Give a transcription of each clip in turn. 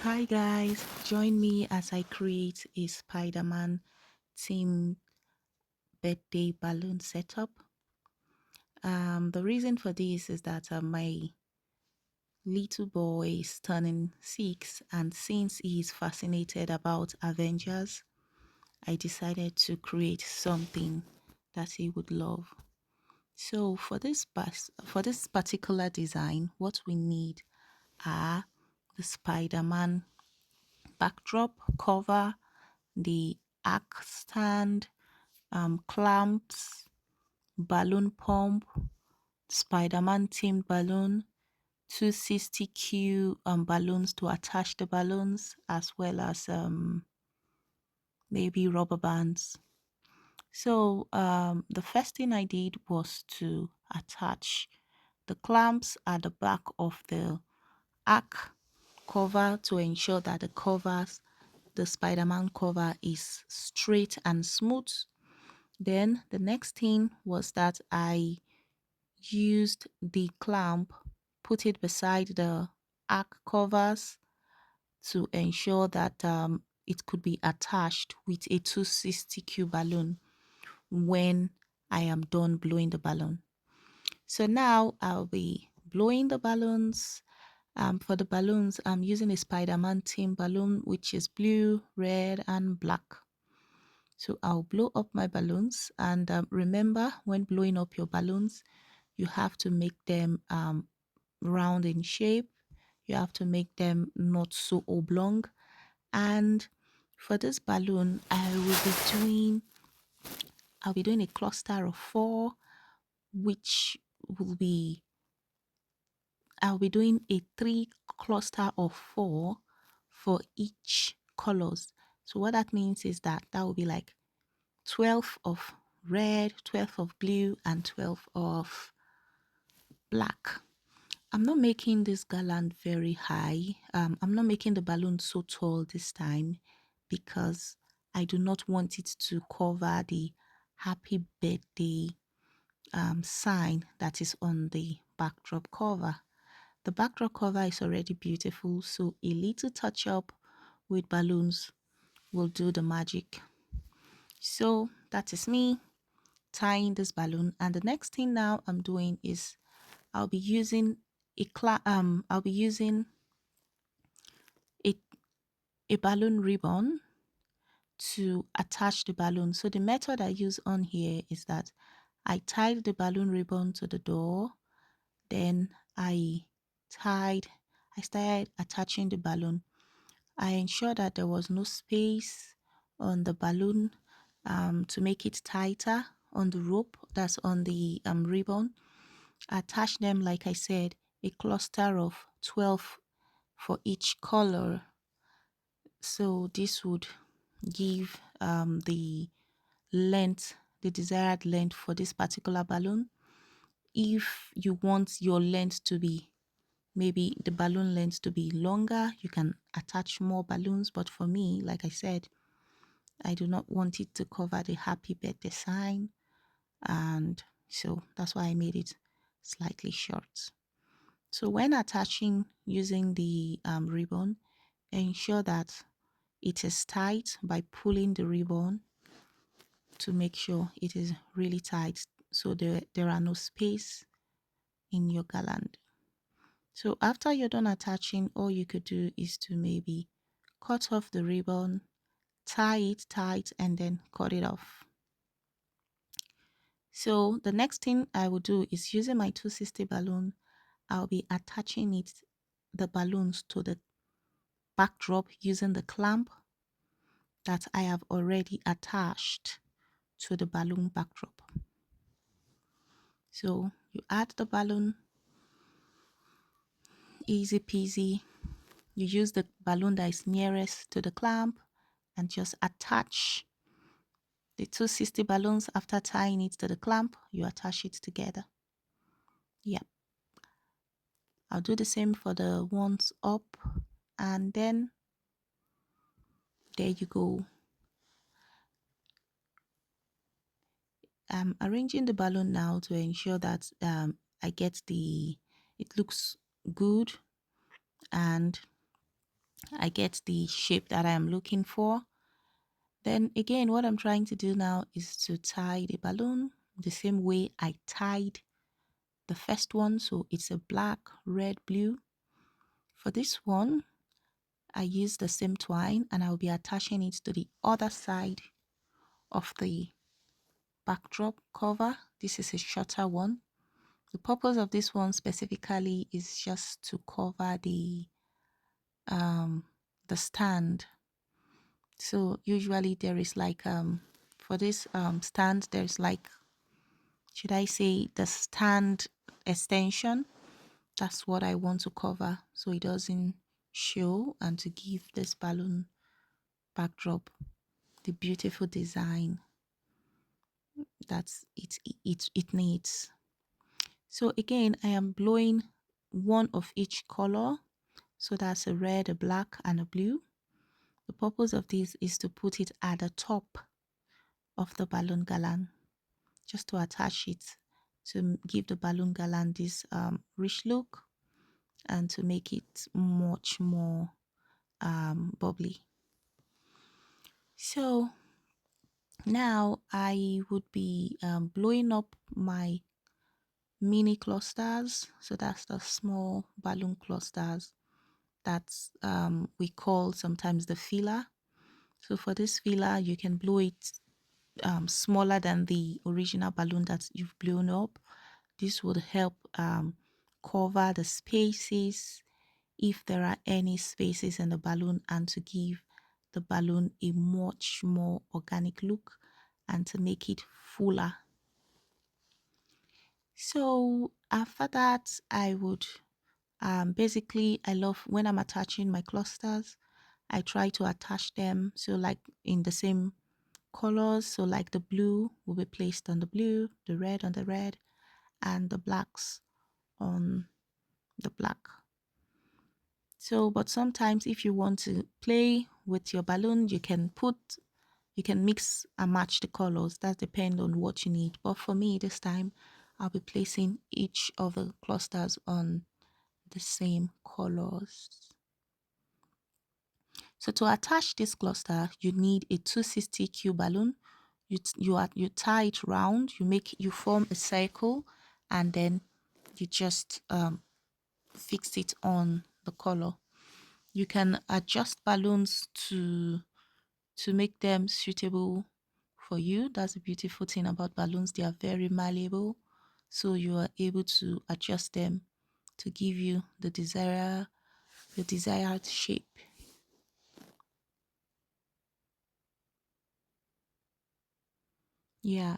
Hi guys, join me as I create a Spider-Man themed birthday balloon setup. The reason for this is that my little boy is turning 6, and since he is fascinated about Avengers, I decided to create something that he would love. So for this particular design, what we need are the Spider-Man backdrop cover, the arc stand, clamps, balloon pump, Spider-Man themed balloon, 260Q balloons to attach the balloons, as well as maybe rubber bands. So the first thing I did was to attach the clamps at the back of the arc cover to ensure that the Spider-Man cover is straight and smooth. Then the next thing was that I used the clamp, put it beside the arc covers to ensure that it could be attached with a 260Q balloon when I am done blowing the balloon. So now I'll be blowing the balloons. For the balloons, I'm using a Spider-Man theme balloon, which is blue, red, and black. So I'll blow up my balloons, and remember, when blowing up your balloons, you have to make them round in shape. You have to make them not so oblong. And for this balloon, I'll be doing a cluster of 4, which will be I'll be doing a 3 cluster of 4 for each colors. So what that means is that will be like 12 of red, 12 of blue, and 12 of black. I'm not making this garland very high. I'm not making the balloon so tall this time because I do not want it to cover the happy birthday sign that is on the backdrop cover. The backdrop cover is already beautiful, so a little touch up with balloons will do the magic. So that is me tying this balloon, and the next thing now I'm doing is I'll be using I'll be using a, a balloon ribbon to attach the balloon. So the method I use on here is that I tied the balloon ribbon to the door, then I started attaching the balloon. I ensured that there was no space on the balloon to make it tighter on the rope that's on the ribbon. Attach them, like I said, a cluster of 12 for each color. So this would give the desired length for this particular balloon. If you want your length to be, maybe the balloon length to be longer, you can attach more balloons. But for me, like I said, I do not want it to cover the happy birthday sign, and so that's why I made it slightly short. So when attaching using the ribbon, ensure that it is tight by pulling the ribbon to make sure it is really tight, so there are no space in your garland. So after you're done attaching, all you could do is to maybe cut off the ribbon, tie it tight, and then cut it off. So the next thing I will do is, using my 260 balloon, I'll be attaching the balloons to the backdrop using the clamp that I have already attached to the balloon backdrop. So you add the balloon, easy peasy. You use the balloon that is nearest to the clamp and just attach the 260 balloons. After tying it to the clamp, you attach it together. Yep. I'll do the same for the ones up, and then there you go. I'm arranging the balloon now to ensure that it looks good, and I get the shape that I am looking for. Then again, what I'm trying to do now is to tie the balloon the same way I tied the first one. So it's a black, red, blue. For this one, I use the same twine and I'll be attaching it to the other side of the backdrop cover. This is a shorter one. The purpose of this one specifically is just to cover um the stand. So usually there is like for this stand there's like, should I say, the stand extension. That's what I want to cover so it doesn't show, and to give this balloon backdrop the beautiful design that it needs. So again, I am blowing one of each color. So that's a red, a black, and a blue. The purpose of this is to put it at the top of the balloon garland, just to attach it, to give the balloon garland this rich look and to make it much more bubbly. So now I would be blowing up my mini clusters. So that's the small balloon clusters that we call sometimes the filler. So for this filler, you can blow it smaller than the original balloon that you've blown up. This would help cover the spaces, if there are any spaces in the balloon, and to give the balloon a much more organic look and to make it fuller. So after that, I would basically, I love when I'm attaching my clusters, I try to attach them so like in the same colors. So like the blue will be placed on the blue, the red on the red, and the blacks on the black. So, but sometimes if you want to play with your balloon, you can mix and match the colors. That depends on what you need. But for me this time, I'll be placing each of the clusters on the same colors. So to attach this cluster, you need a 260Q balloon. You tie it round, you form a circle, and then you just fix it on the color. You can adjust balloons to make them suitable for you. That's the beautiful thing about balloons. They are very malleable, so you are able to adjust them to give you the desired shape. Yeah.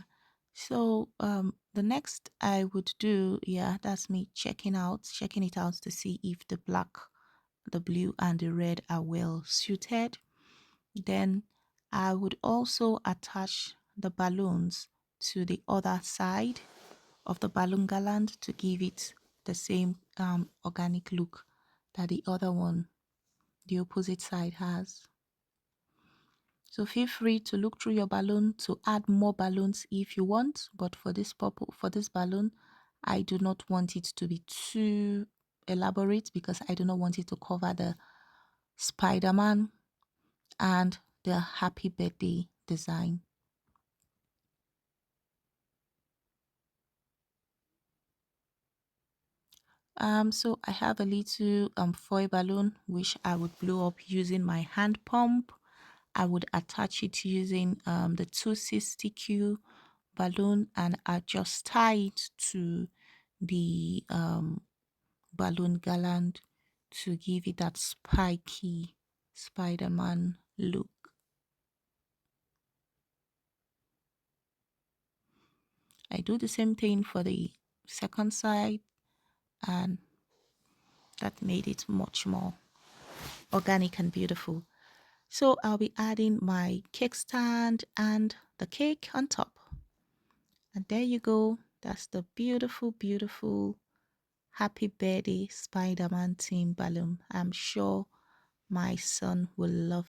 So the next I would do, yeah, that's me checking it out to see if the black, the blue, and the red are well suited. Then I would also attach the balloons to the other side of the balloon garland to give it the same organic look that the other one, the opposite side, has. So feel free to look through your balloon to add more balloons if you want, but for this balloon, I do not want it to be too elaborate because I do not want it to cover the Spider-Man and the happy birthday design. So I have a little foil balloon which I would blow up using my hand pump. I would attach it using the 260Q balloon, and I just tie it to the balloon garland to give it that spiky Spider-Man look. I do the same thing for the second side, and that made it much more organic and beautiful. So I'll be adding my cake stand and the cake on top. And there you go. That's the beautiful, beautiful happy birthday Spider-Man themed balloon. I'm sure my son will love